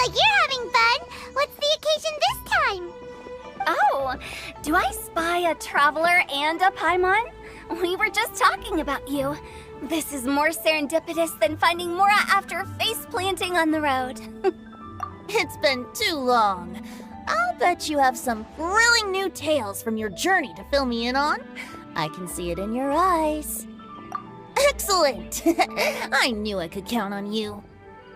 like you're having fun. What's the occasion this time? Oh, do I spy a traveler and a Paimon? We were just talking about you. This is more serendipitous than finding Mora after face-planting on the road. It's been too long. I'll bet you have some thrilling new tales from your journey to fill me in on. I can see it in your eyes. Excellent! I knew I could count on you.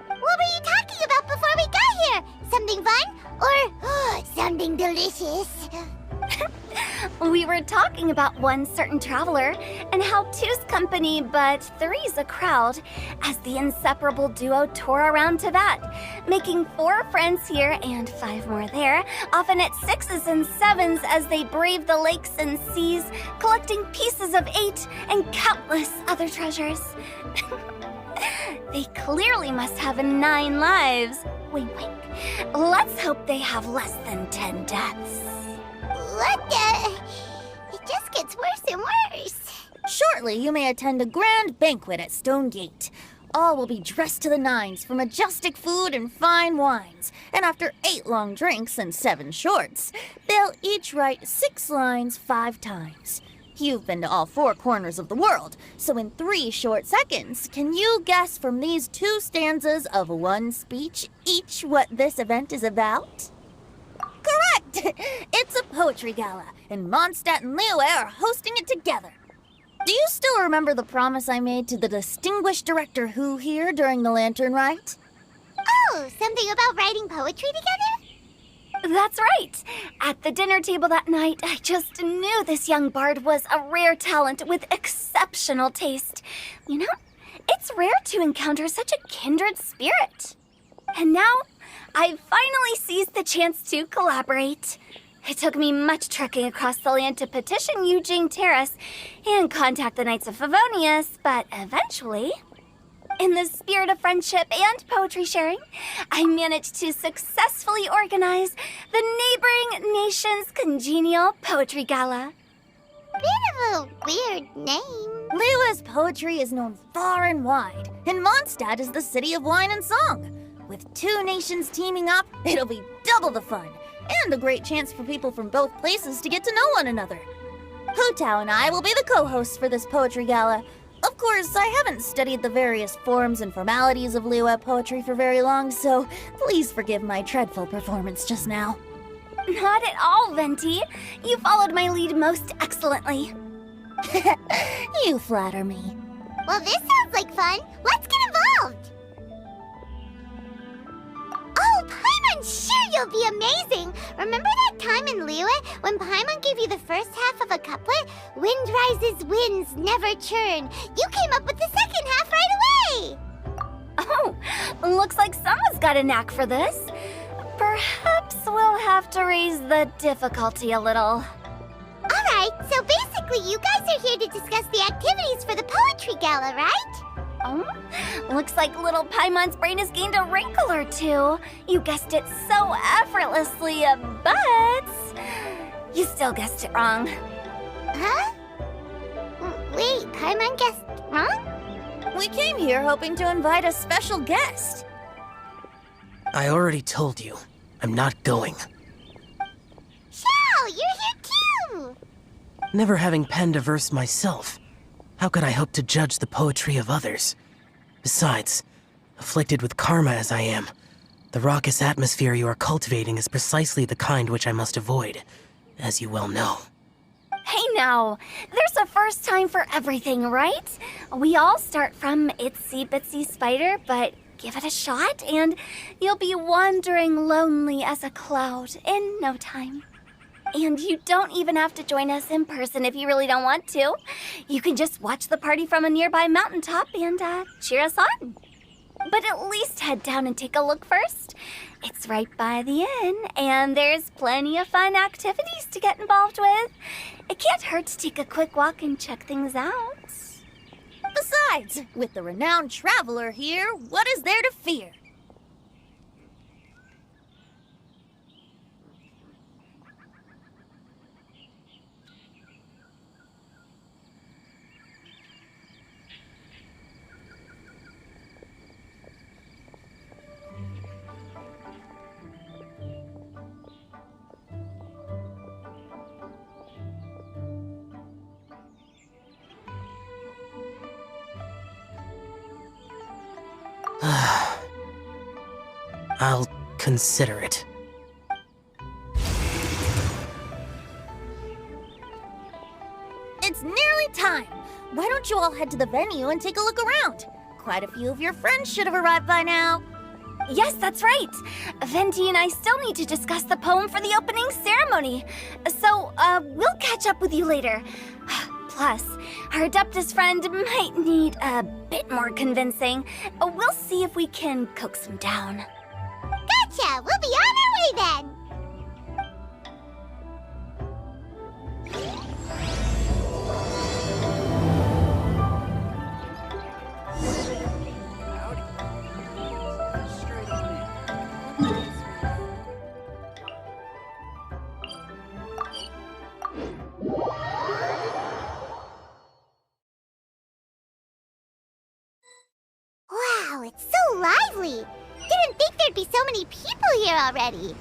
What were you talking about before we got here? Something fun? Or something delicious? We were talking about one certain traveler, and how two's company but three's a crowd, as the inseparable duo tore around Tibet, making 4 friends here and 5 more there, often at 6s and 7s as they braved the lakes and seas, collecting pieces of 8 and countless other treasures. They clearly must have 9 lives. Wink, wink. Let's hope they have less than 10 deaths. What the? It just gets worse and worse. Shortly, you may attend a grand banquet at Stone Gate. All will be dressed to the nines for majestic food and fine wines. And after 8 long drinks and 7 shorts, they'll each write 6 lines 5 times. You've been to all 4 corners of the world, so in 3 short seconds, can you guess from these 2 stanzas of 1 speech each what this event is about? Correct! It's a poetry gala, and Mondstadt and Liyue are hosting it together. Do you still remember the promise I made to the distinguished director Who here during the lantern rite? Oh, something about writing poetry together? That's right! At the dinner table that night, I just knew this young bard was a rare talent with exceptional taste. You know, it's rare to encounter such a kindred spirit. And now, I've finally seized the chance to collaborate. It took me much trekking across the land to petition Eugene Terrace and contact the Knights of Favonius, but eventually, in the spirit of friendship and poetry sharing, I managed to successfully organize the neighboring nation's Congenial Poetry Gala. Bit of a weird name. Liyue's poetry is known far and wide, and Mondstadt is the city of wine and song. With 2 nations teaming up, it'll be double the fun, and a great chance for people from both places to get to know one another. Hu Tao and I will be the co-hosts for this poetry gala. Of course, I haven't studied the various forms and formalities of Liyue poetry for very long, so please forgive my dreadful performance just now. Not at all, Venti. You followed my lead most excellently. You flatter me. Well, this sounds like fun. Let's get involved. Oh, Paimon, sure you'll be amazing. Remember that time in Liyue when Paimon gave you the first half of a couplet? Wind rises, winds never churn. You came up with the second half right away. Oh, looks like someone's got a knack for this. Perhaps we'll have to raise the difficulty a little. All right, so basically you guys are here to discuss the activities for the poetry gala, right? Oh, looks like little Paimon's brain has gained a wrinkle or 2. You guessed it so effortlessly, but you still guessed it wrong. Huh? Wait, Paimon guessed wrong? We came here hoping to invite a special guest. I already told you, I'm not going. Xiao, you're here too! Never having penned a verse myself, how could I hope to judge the poetry of others? Besides, afflicted with karma as I am, the raucous atmosphere you are cultivating is precisely the kind which I must avoid, as you well know. Hey now, there's a first time for everything, right? We all start from itsy bitsy spider, but give it a shot and you'll be wandering lonely as a cloud in no time. And you don't even have to join us in person if you really don't want to. You can just watch the party from a nearby mountaintop and cheer us on. But at least head down and take a look first. It's right by the inn, and there's plenty of fun activities to get involved with. It can't hurt to take a quick walk and check things out. Besides, with the renowned traveler here, what is there to fear? I'll consider it. It's nearly time. Why don't you all head to the venue and take a look around? Quite a few of your friends should have arrived by now. Yes, that's right. Venti and I still need to discuss the poem for the opening ceremony. So, we'll catch up with you later. Plus, our Adeptus friend might need a bit more convincing. We'll see if we can coax him down. Gotcha! We'll be on our way then! Wow, it's so lively! Didn't think there'd be so many people here already.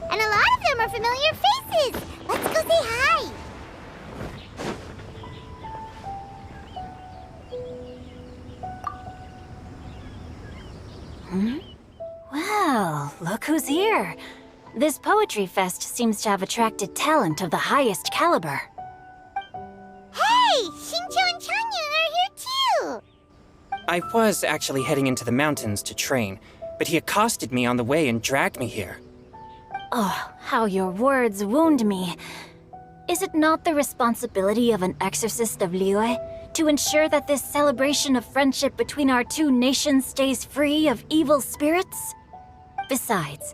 And a lot of them are familiar faces. Let's go say hi. Well, look who's here. This poetry fest seems to have attracted talent of the highest caliber. Hey, Shincho and Changyun are here too. I was actually heading into the mountains to train, but he accosted me on the way and dragged me here. Oh, how your words wound me. Is it not the responsibility of an exorcist of Liyue to ensure that this celebration of friendship between our two nations stays free of evil spirits? Besides,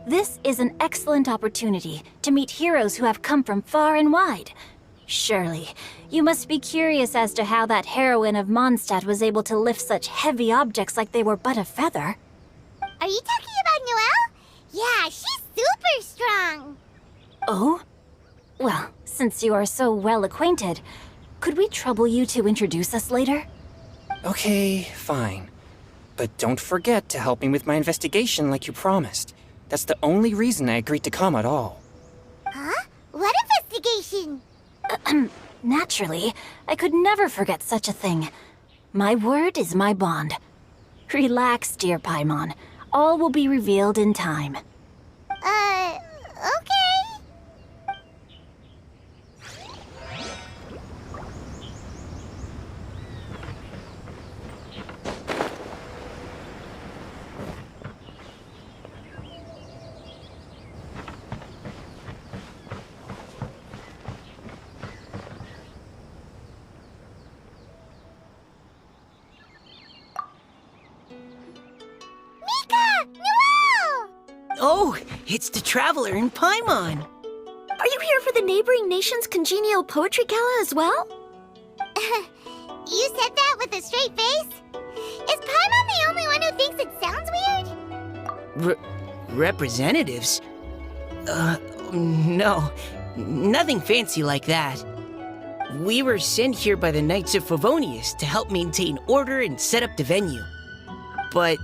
this is an excellent opportunity to meet heroes who have come from far and wide. Surely, you must be curious as to how that heroine of Mondstadt was able to lift such heavy objects like they were but a feather. Are you talking about Noelle? Yeah, she's super strong. Oh? Well, since you are so well acquainted, could we trouble you to introduce us later? Okay, fine. But don't forget to help me with my investigation like you promised. That's the only reason I agreed to come at all. Huh? What investigation? Naturally, I could never forget such a thing. My word is my bond. Relax, dear Paimon. All will be revealed in time. Okay. Mika! Noelle! Oh, it's the Traveler in Paimon. Are you here for the neighboring nation's Congenial Poetry Gala as well? You said that with a straight face? Is Paimon the only one who thinks it sounds weird? Representatives? No. Nothing fancy like that. We were sent here by the Knights of Favonius to help maintain order and set up the venue. But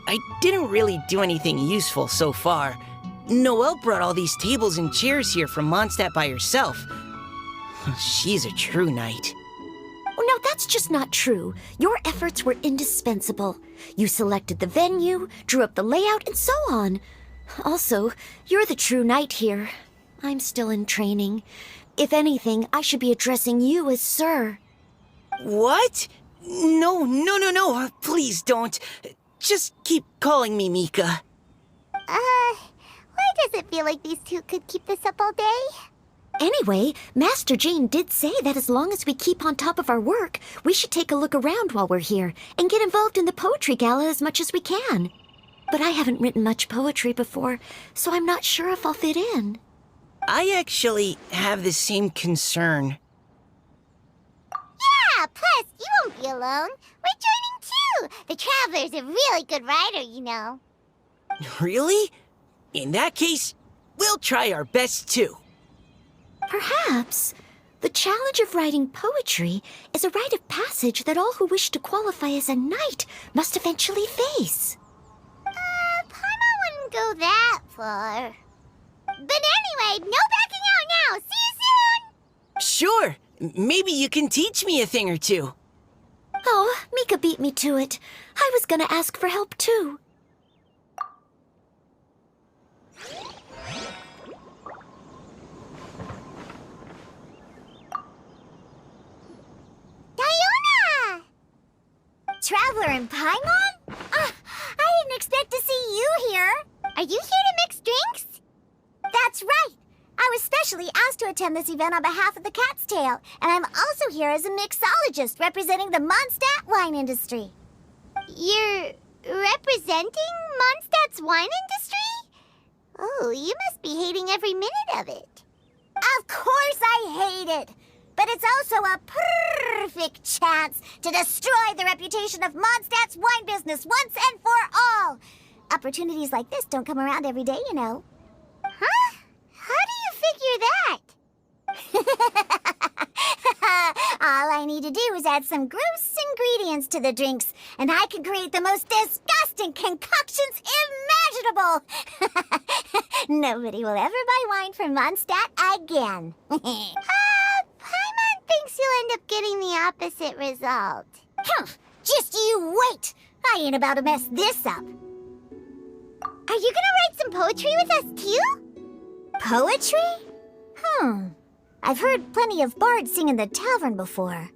I didn't really do anything useful so far. Noelle brought all these tables and chairs here from Mondstadt by herself. She's a true knight. Oh, no, that's just not true. Your efforts were indispensable. You selected the venue, drew up the layout, and so on. Also, you're the true knight here. I'm still in training. If anything, I should be addressing you as Sir. What? No. Please don't. Just keep calling me Mika. Why does it feel like these two could keep this up all day? Anyway, Master Jane did say that as long as we keep on top of our work, we should take a look around while we're here and get involved in the poetry gala as much as we can. But I haven't written much poetry before, so I'm not sure if I'll fit in. I actually have the same concern. Yeah, plus, you won't be alone. We're joining too. The Traveler's a really good writer, you know. Really? In that case, we'll try our best too. Perhaps. The challenge of writing poetry is a rite of passage that all who wish to qualify as a knight must eventually face. Paimon wouldn't go that far. But anyway, no backing out now. See you soon! Sure, maybe you can teach me a thing or two. Oh, Mika beat me to it. I was gonna ask for help too. Traveler in Paimon? I didn't expect to see you here. Are you here to mix drinks? That's right. I was specially asked to attend this event on behalf of the Cat's Tail, and I'm also here as a mixologist representing the Mondstadt wine industry. You're representing Mondstadt's wine industry? Oh, you must be hating every minute of it. Of course I hate it. But it's also a perfect chance to destroy the reputation of Mondstadt's wine business once and for all. Opportunities like this don't come around every day, you know. Huh? How do you figure that? All I need to do is add some gross ingredients to the drinks, and I can create the most disgusting concoctions imaginable. Nobody will ever buy wine from Mondstadt again. Paimon thinks you'll end up getting the opposite result. Just you wait. I ain't about to mess this up. Are you gonna write some poetry with us too? Poetry? I've heard plenty of bards sing in the tavern before,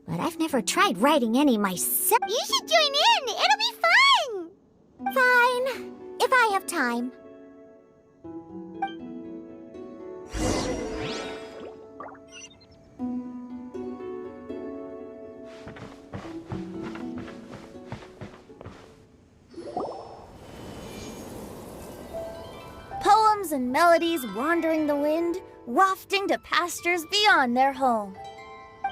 but I've never tried writing any myself. You should join in. It'll be fun. Fine, if I have time. Poems and melodies wandering the wind, wafting to pastures beyond their home.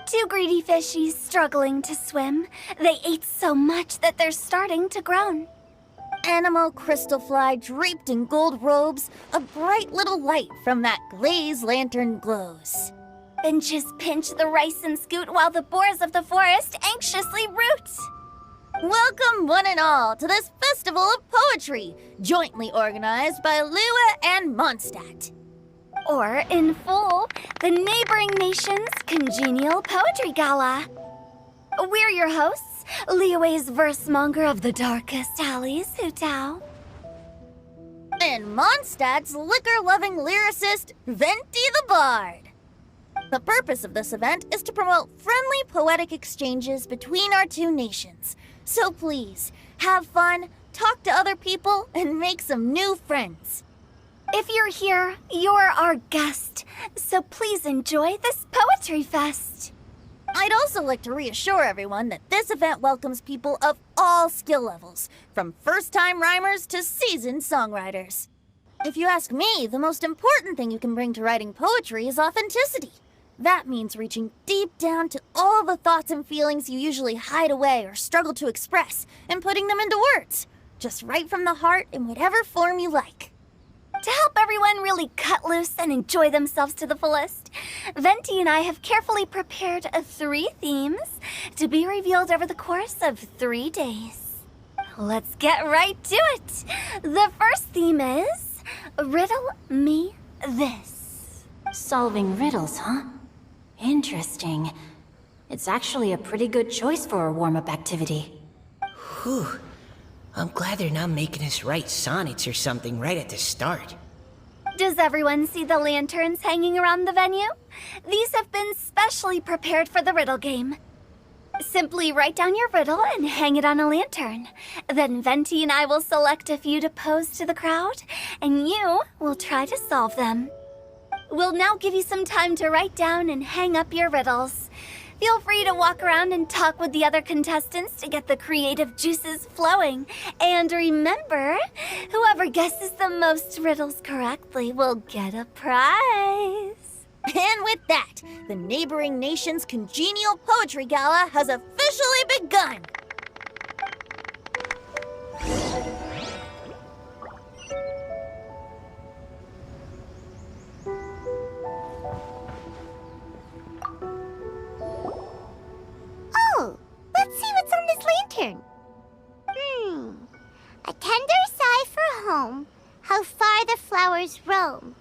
Two greedy fishies struggling to swim. They ate so much that they're starting to groan. Animal crystal fly draped in gold robes, a bright little light from that glazed lantern glows. Finches pinch the rice and scoot while the boars of the forest anxiously root. Welcome one and all to this festival of poetry, jointly organized by Liyue and Mondstadt. Or, in full, the neighboring nation's Congenial Poetry Gala. We're your hosts, Liyue's verse-monger of the darkest alleys, Hutao. And Mondstadt's liquor-loving lyricist, Venti the Bard. The purpose of this event is to promote friendly poetic exchanges between our two nations. So please, have fun, talk to other people, and make some new friends. If you're here, you're our guest, so please enjoy this poetry fest. I'd also like to reassure everyone that this event welcomes people of all skill levels, from first-time rhymers to seasoned songwriters. If you ask me, the most important thing you can bring to writing poetry is authenticity. That means reaching deep down to all the thoughts and feelings you usually hide away or struggle to express, and putting them into words, just right from the heart in whatever form you like. To help everyone really cut loose and enjoy themselves to the fullest, Venti and I have carefully prepared 3 themes to be revealed over the course of 3 days. Let's get right to it. The first theme is Riddle Me This. Solving riddles, huh? Interesting. It's actually a pretty good choice for a warm-up activity. Whew. I'm glad they're not making us write sonnets or something right at the start. Does everyone see the lanterns hanging around the venue? These have been specially prepared for the riddle game. Simply write down your riddle and hang it on a lantern. Then Venti and I will select a few to pose to the crowd, and you will try to solve them. We'll now give you some time to write down and hang up your riddles. Feel free to walk around and talk with the other contestants to get the creative juices flowing. And remember, whoever guesses the most riddles correctly will get a prize. And with that, the neighboring nation's Congenial Poetry Gala has officially begun. Oh, let's see what's on this lantern. A tender sigh for home, how far the flowers roam.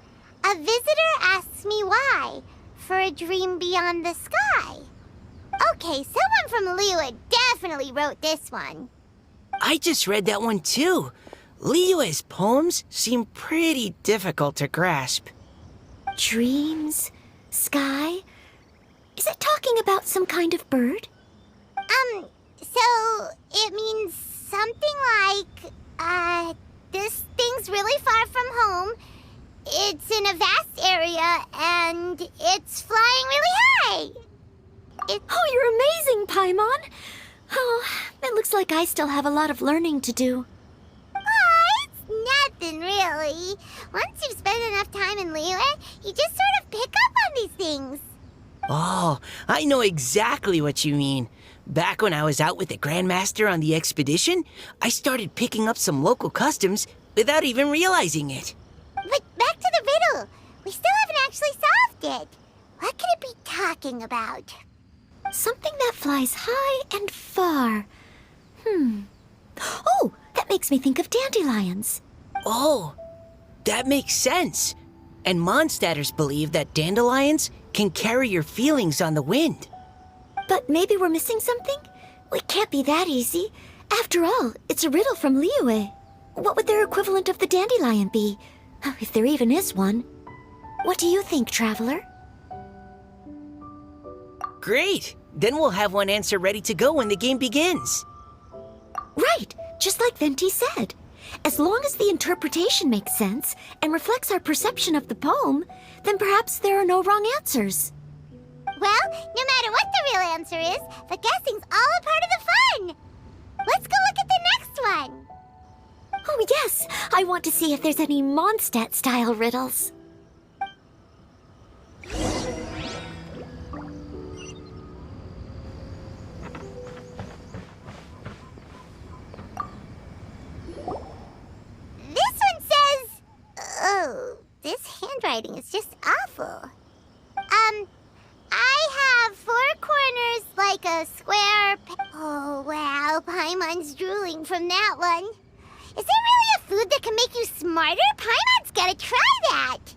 A visitor asks me why, for a dream beyond the sky. Okay, someone from Liyue definitely wrote this one. I just read that one too. Liyue's poems seem pretty difficult to grasp. Dreams? Sky? Is it talking about some kind of bird? So it means something like, this thing's really far from home. It's in a vast area, and it's flying really high. Oh, you're amazing, Paimon! Oh, it looks like I still have a lot of learning to do. Oh, it's nothing really. Once you've spent enough time in Liyue, you just sort of pick up on these things. Oh, I know exactly what you mean. Back when I was out with the Grandmaster on the expedition, I started picking up some local customs without even realizing it. But back to the riddle. We still haven't actually solved it. What could it be talking about? Something that flies high and far. Oh, that makes me think of dandelions. Oh, that makes sense. And Mondstatters believe that dandelions can carry your feelings on the wind. But maybe we're missing something? It can't be that easy. After all, it's a riddle from Liyue. What would their equivalent of the dandelion be? If there even is one. What do you think, Traveler? Great! Then we'll have one answer ready to go when the game begins. Right, just like Venti said. As long as the interpretation makes sense and reflects our perception of the poem, then perhaps there are no wrong answers. Well, no matter what the real answer is, the guessing's all a part of the fun. Let's go look at the next one. Oh yes, I want to see if there's any Mondstadt-style riddles. This one says... Oh, this handwriting is just awful. I have 4 corners like a square... Oh, wow, Paimon's drooling from that one. Is there really a food that can make you smarter? Paimon's gotta try that!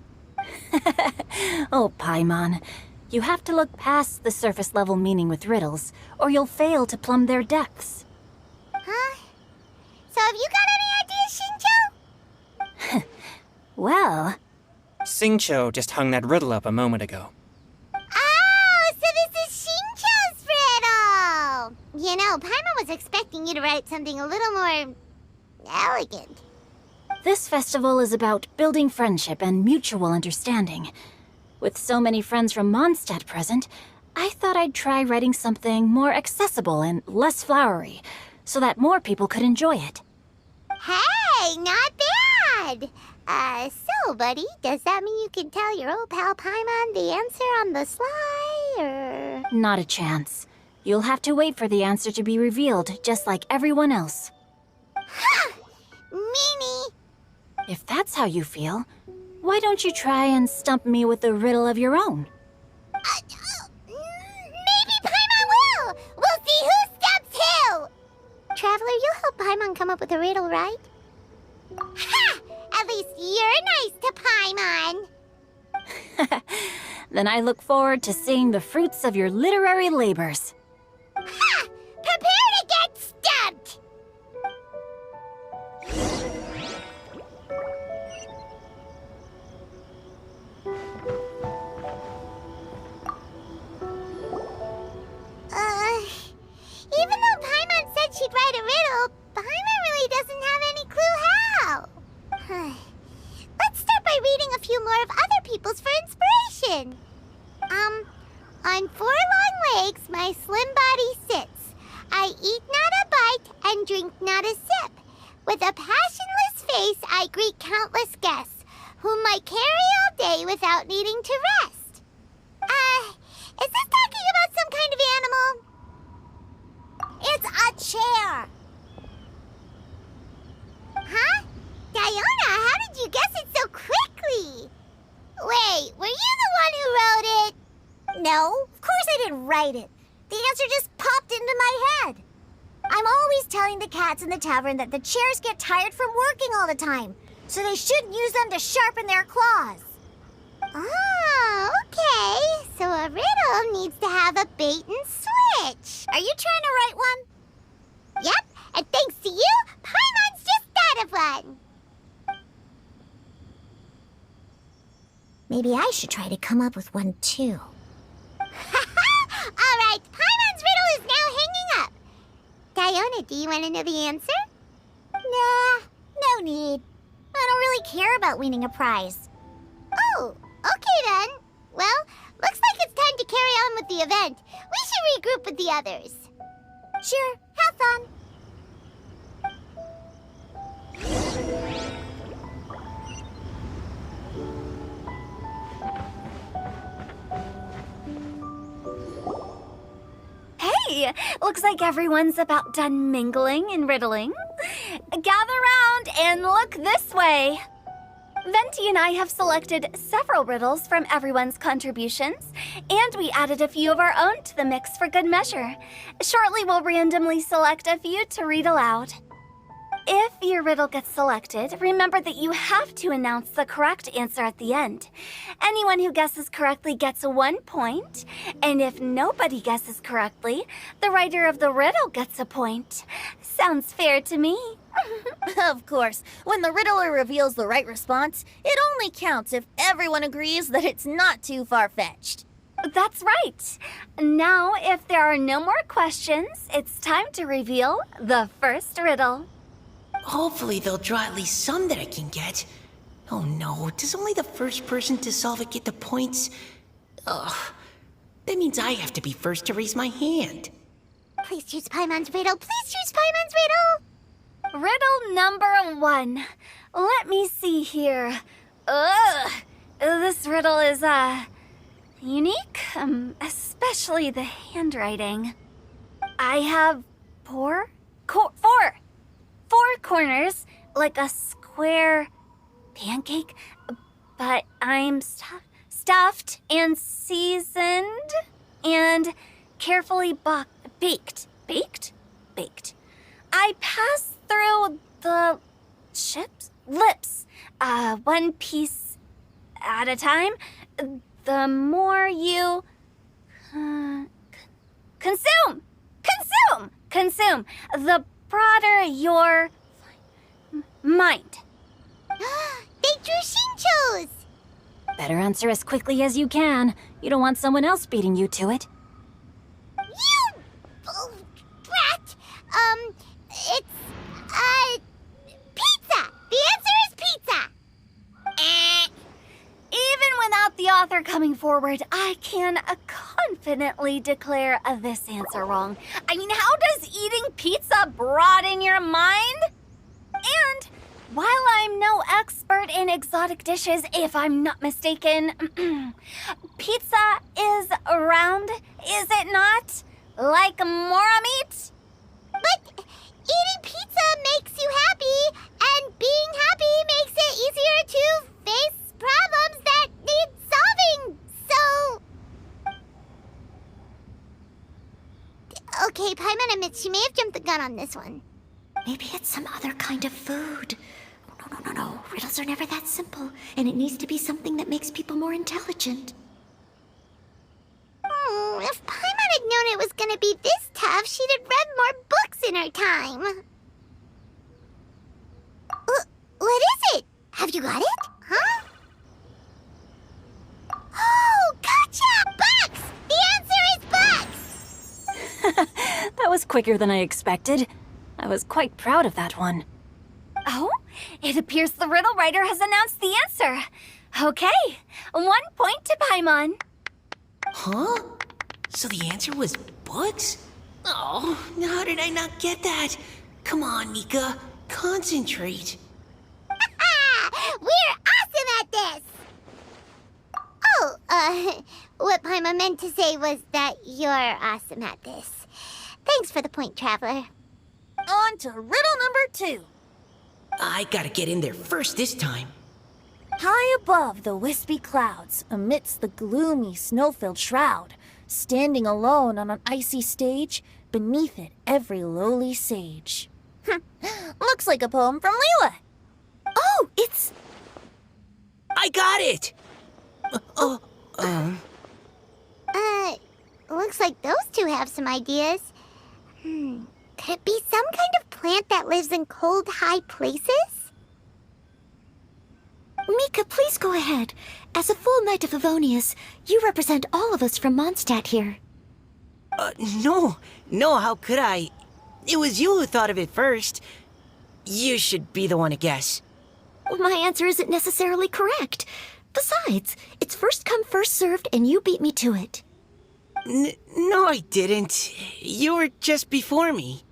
Oh, Paimon. You have to look past the surface level meaning with riddles, or you'll fail to plumb their depths. Huh? So have you got any ideas, Shinjo? Well, Xingqiu just hung that riddle up a moment ago. Oh, so this is Shinjo's riddle! You know, Paimon was expecting you to write something a little more... elegant. this festival is about building friendship and mutual understanding. With so many friends from Mondstadt present, I thought I'd try writing something more accessible and less flowery, so that more people could enjoy it. Hey, not bad! So, buddy, does that mean you can tell your old pal Paimon the answer on the sly, or...? Not a chance. You'll have to wait for the answer to be revealed, just like everyone else. Ha! Meanie! If that's how you feel, why don't you try and stump me with a riddle of your own? Maybe Paimon will! We'll see who stumps who! Traveler, you'll help Paimon come up with a riddle, right? Ha! At least you're nice to Paimon! Then I look forward to seeing the fruits of your literary labors. Ha! Prepare to get stumped! Even though Paimon said she'd write a riddle, Paimon really doesn't have any clue how. Let's start by reading a few more of other people's for inspiration. On 4 long legs my slim body sits. I eat not a bite and drink not a sip. With a passionless face I greet countless guests, whom I carry all day without needing to rest. Is this talking about some kind of animal? It's a chair. Huh? Diona, how did you guess it so quickly? Wait, were you the one who wrote it? No, of course I didn't write it. The answer just popped into my head. I'm always telling the cats in the tavern that the chairs get tired from working all the time, so they shouldn't use them to sharpen their claws. Oh, okay. So a riddle needs to have a bait and switch. Are you trying to write one? Yep, and thanks to you, Paimon's just thought of one. Maybe I should try to come up with one too. All right, Paimon's riddle is now hanging up. Do you want to know the answer? Nah, no need. I don't really care about winning a prize. Oh, okay then. Well, looks like it's time to carry on with the event. We should regroup with the others. Sure, have fun. Hey, looks like everyone's about done mingling and riddling. Gather round and look this way. Venti and I have selected several riddles from everyone's contributions, and we added a few of our own to the mix for good measure. Shortly, we'll randomly select a few to read aloud. If your riddle gets selected, remember that you have to announce the correct answer at the end. Anyone who guesses correctly gets 1 point, and if nobody guesses correctly, the writer of the riddle gets a point. Sounds fair to me. Of course, when the riddler reveals the right response, it only counts if everyone agrees that it's not too far-fetched. That's right. Now, if there are no more questions, it's time to reveal the first riddle. Hopefully they'll draw at least some that I can get. Oh no, does only the first person to solve it get the points? Ugh. That means I have to be first to raise my hand. Please choose Paimon's riddle. Please choose Paimon's riddle. Riddle number 1. Let me see here. Ugh. This riddle is, unique, especially the handwriting. I have four corners, like a square pancake, but I'm stuffed and seasoned and carefully baked. I pass through the lips, one piece at a time. The more you consume, the broader your mind. They drew Shinchos! Better answer as quickly as you can. You don't want someone else beating you to it. You brat! It's, pizza! The answer is pizza! Even without the author coming forward, I can confidently declare this answer wrong. I mean, how does eating pizza broaden your mind? And while I'm no expert in exotic dishes, if I'm not mistaken, pizza is round, is it not? Like mora meat? But eating pizza makes you happy, and being happy makes it easier to face problems that need solving, so... Okay, Paimon admits she may have jumped the gun on this one. Maybe it's some other kind of food. No. Riddles are never that simple, and it needs to be something that makes people more intelligent. If Paimon had known it was gonna be this tough, she'd have read more books in her time. What is it? Have you got it? Huh? Oh, gotcha! Bucks! The answer is bucks! That was quicker than I expected. I was quite proud of that one. Oh, it appears the riddle writer has announced the answer. Okay, 1 point to Paimon. Huh? So the answer was bugs? Oh, how did I not get that? Come on, Mika, concentrate. We're awesome at this! Oh, what Paimon meant to say was that you're awesome at this. Thanks for the point, Traveler. On to riddle number 2. I gotta get in there first this time. High above the wispy clouds, amidst the gloomy snow-filled shroud, standing alone on an icy stage, beneath it every lowly sage. Looks like a poem from Liyue. Oh, it's... I got it! Looks like those two have some ideas. Could it be some kind of plant that lives in cold, high places? Mika, please go ahead. As a full Knight of Favonius, you represent all of us from Mondstadt here. No, how could I? It was you who thought of it first. You should be the one to guess. My answer isn't necessarily correct. Besides, it's first come, first served, and you beat me to it. No, I didn't. You were just before me.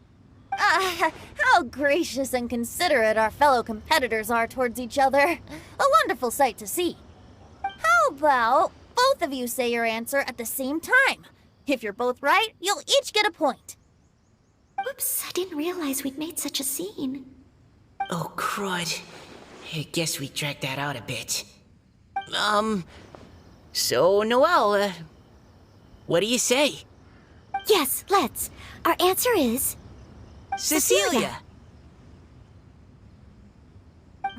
How gracious and considerate our fellow competitors are towards each other. A wonderful sight to see. How about both of you say your answer at the same time? If you're both right, you'll each get a point. Oops, I didn't realize we'd made such a scene. Oh, crud. I guess we dragged that out a bit. So, Noelle, what do you say? Yes, let's. Our answer is... Cecilia!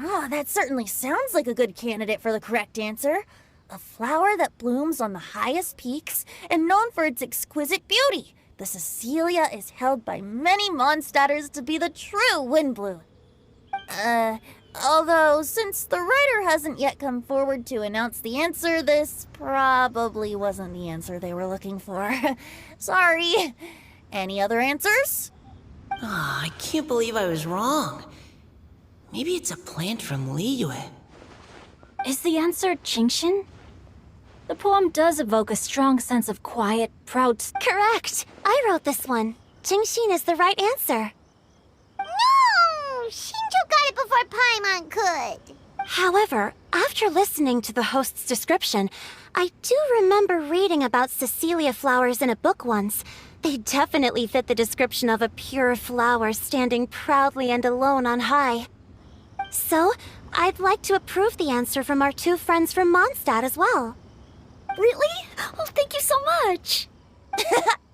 Oh, that certainly sounds like a good candidate for the correct answer. A flower that blooms on the highest peaks and known for its exquisite beauty. The Cecilia is held by many Mondstadters to be the true windbloom. Although, since the writer hasn't yet come forward to announce the answer, this probably wasn't the answer they were looking for. Sorry. Any other answers? Oh, I can't believe I was wrong. Maybe it's a plant from Liyue. Is the answer Genshin? The poem does evoke a strong sense of quiet, proud... Correct. I wrote this one. Genshin is the right answer. No! Shinjo got it before Paimon could. However, after listening to the host's description, I do remember reading about Cecilia flowers in a book once. They definitely fit the description of a pure flower standing proudly and alone on high. So, I'd like to approve the answer from our two friends from Mondstadt as well. Really? Oh, thank you so much.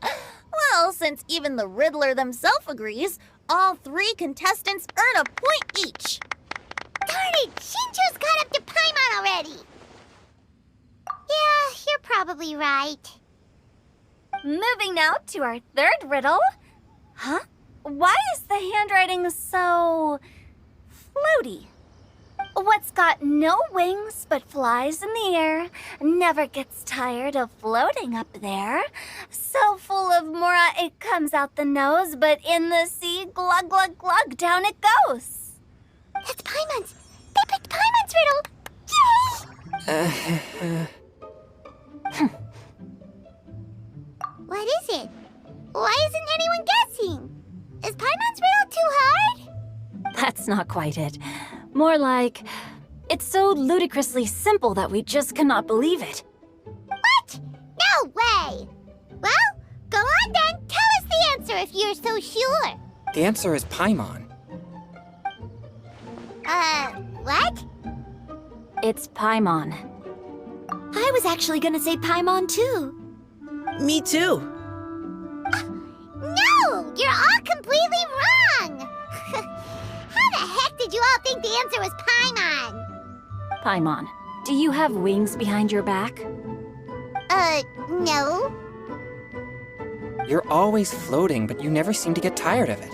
Well, since even the Riddler themselves agrees, all three contestants earn a point each. Darn it! Shinjo's caught up to Paimon already! Yeah, you're probably right. Moving now to our third riddle. Huh? Why is the handwriting so... floaty? What's got no wings but flies in the air, never gets tired of floating up there. So full of mora it comes out the nose, but in the sea, glug glug glug, down it goes. That's Paimon's! They picked Paimon's riddle! Yay! What is it? Why isn't anyone guessing? Is Paimon's riddle too hard? That's not quite it. More like, it's so ludicrously simple that we just cannot believe it. What? No way! Well, go on then. Tell us the answer if you're so sure. The answer is Paimon. What? It's Paimon. I was actually gonna say Paimon too. Me too. No! You're all completely wrong! How the heck did you all think the answer was Paimon? Paimon, do you have wings behind your back? No. You're always floating, but you never seem to get tired of it.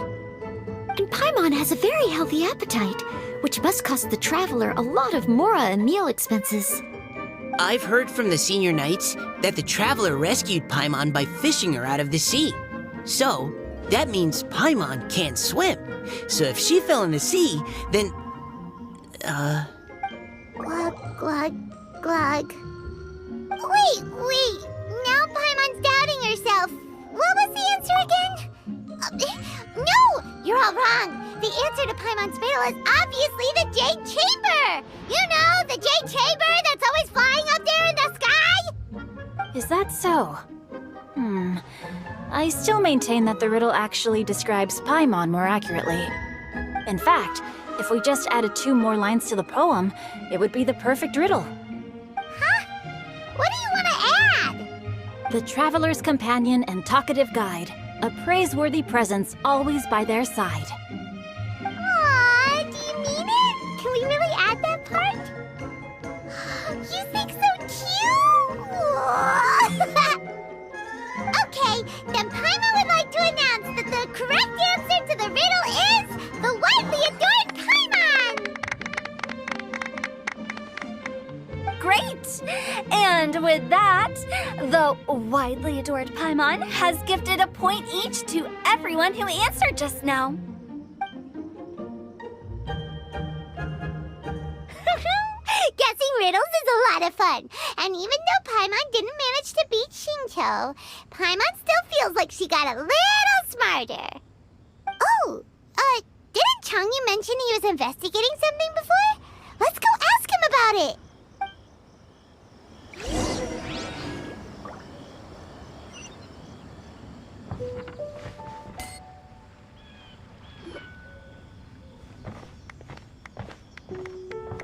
And Paimon has a very healthy appetite, which must cost the traveler a lot of mora and meal expenses. I've heard from the senior knights that the traveler rescued Paimon by fishing her out of the sea. So, that means Paimon can't swim. So if she fell in the sea, then... Glug, glug, glug. Wait! Now Paimon's doubting herself. What was the answer again? No! You're all wrong. The answer to Paimon's riddle is obviously the Jade Chamber! You know, the Jade Chamber that's always flying up there in the sky? Is that so? I still maintain that the riddle actually describes Paimon more accurately. In fact, if we just added 2 more lines to the poem, it would be the perfect riddle. Huh? What do you want to add? The traveler's companion and talkative guide, a praiseworthy presence always by their side. Aw, do you mean it? Can we really add that part? You think so cute? Okay, then Paimon would like to announce that the correct answer to the riddle is the widely adored Paimon! Great Great! And with that, the widely adored Paimon has gifted a point each to everyone who answered just now. Guessing riddles is a lot of fun. And even though Paimon didn't manage to beat Shinto, Paimon still feels like she got a little smarter. Oh, didn't Changyu mention he was investigating something before? Let's go ask him about it.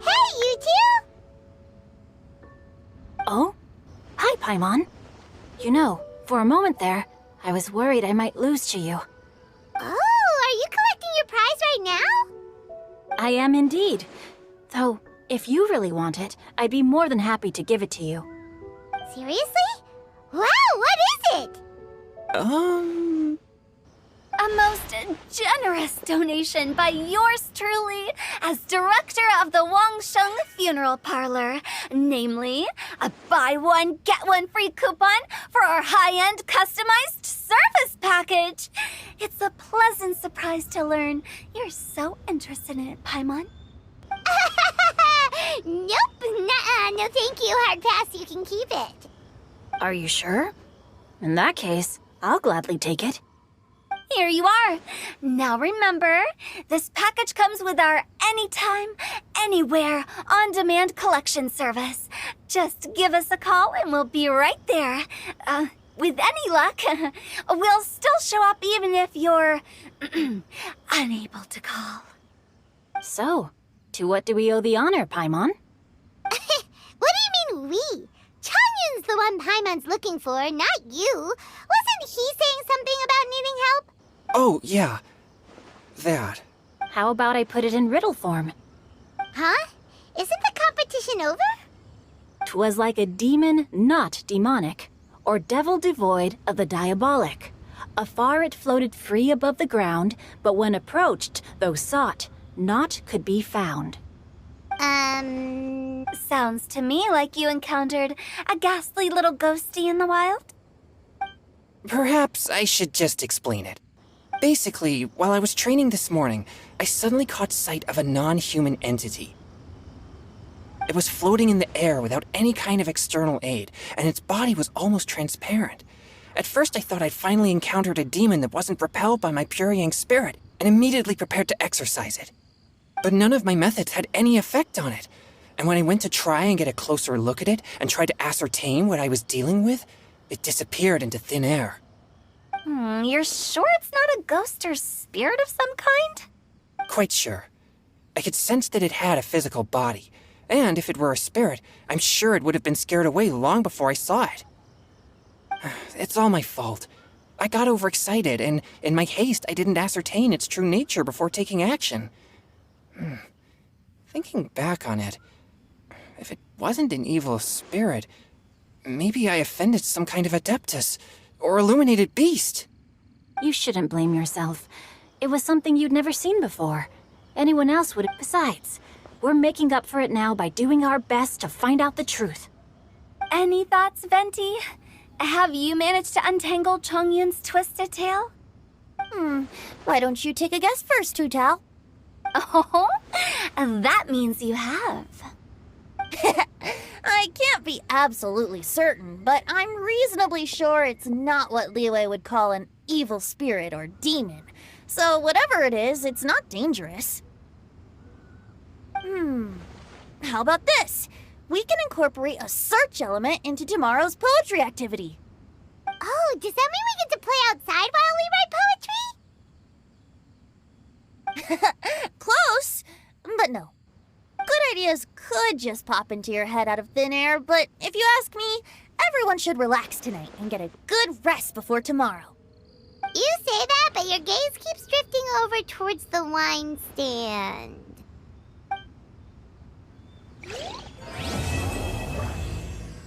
Hey, you two! Oh? Hi, Paimon. You know, for a moment there, I was worried I might lose to you. Oh, are you collecting your prize right now? I am indeed. Though, if you really want it, I'd be more than happy to give it to you. Seriously? Wow, what is it? A most generous donation by yours truly as director of the Wangsheng Funeral Parlor. Namely, a buy one, get one free coupon for our high-end customized service package. It's a pleasant surprise to learn you're so interested in it, Paimon. Nope, nuh-uh, no thank you, hard pass, you can keep it. Are you sure? In that case, I'll gladly take it. Here you are. Now remember, this package comes with our anytime, anywhere, on-demand collection service. Just give us a call and we'll be right there. With any luck, we'll still show up even if you're unable to call. So, to what do we owe the honor, Paimon? What do you mean we? Changyun's the one Paimon's looking for, not you. Wasn't he saying something about needing help? Oh, yeah. That. How about I put it in riddle form? Huh? Isn't the competition over? 'Twas like a demon not demonic, or devil devoid of the diabolic. Afar it floated free above the ground, but when approached, though sought, naught could be found. Sounds to me like you encountered a ghastly little ghosty in the wild. Perhaps I should just explain it. Basically, while I was training this morning, I suddenly caught sight of a non-human entity. It was floating in the air without any kind of external aid, and its body was almost transparent. At first I thought I'd finally encountered a demon that wasn't propelled by my pure yang spirit, and immediately prepared to exorcise it. But none of my methods had any effect on it, and when I went to try and get a closer look at it and tried to ascertain what I was dealing with, it disappeared into thin air. You're sure it's not a ghost or spirit of some kind? Quite sure. I could sense that it had a physical body, and if it were a spirit, I'm sure it would have been scared away long before I saw it. It's all my fault. I got overexcited, and in my haste, I didn't ascertain its true nature before taking action. Thinking back on it, if it wasn't an evil spirit, maybe I offended some kind of adeptus, or illuminated beast. You shouldn't blame yourself. It was something you'd never seen before. Anyone else would have. Besides, we're making up for it now by doing our best to find out the truth. Any thoughts, Venti? Have you managed to untangle Chongyun's twisted tail? Why don't you take a guess first, Tutal? Oh, that means you have. I can't be absolutely certain, but I'm reasonably sure it's not what Liyue would call an evil spirit or demon. So whatever it is, it's not dangerous. How about this? We can incorporate a search element into tomorrow's poetry activity. Oh, does that mean we get to play outside while we write poetry? Close, but no. Good ideas could just pop into your head out of thin air, but if you ask me, everyone should relax tonight and get a good rest before tomorrow. You say that, but your gaze keeps drifting over towards the wine stand.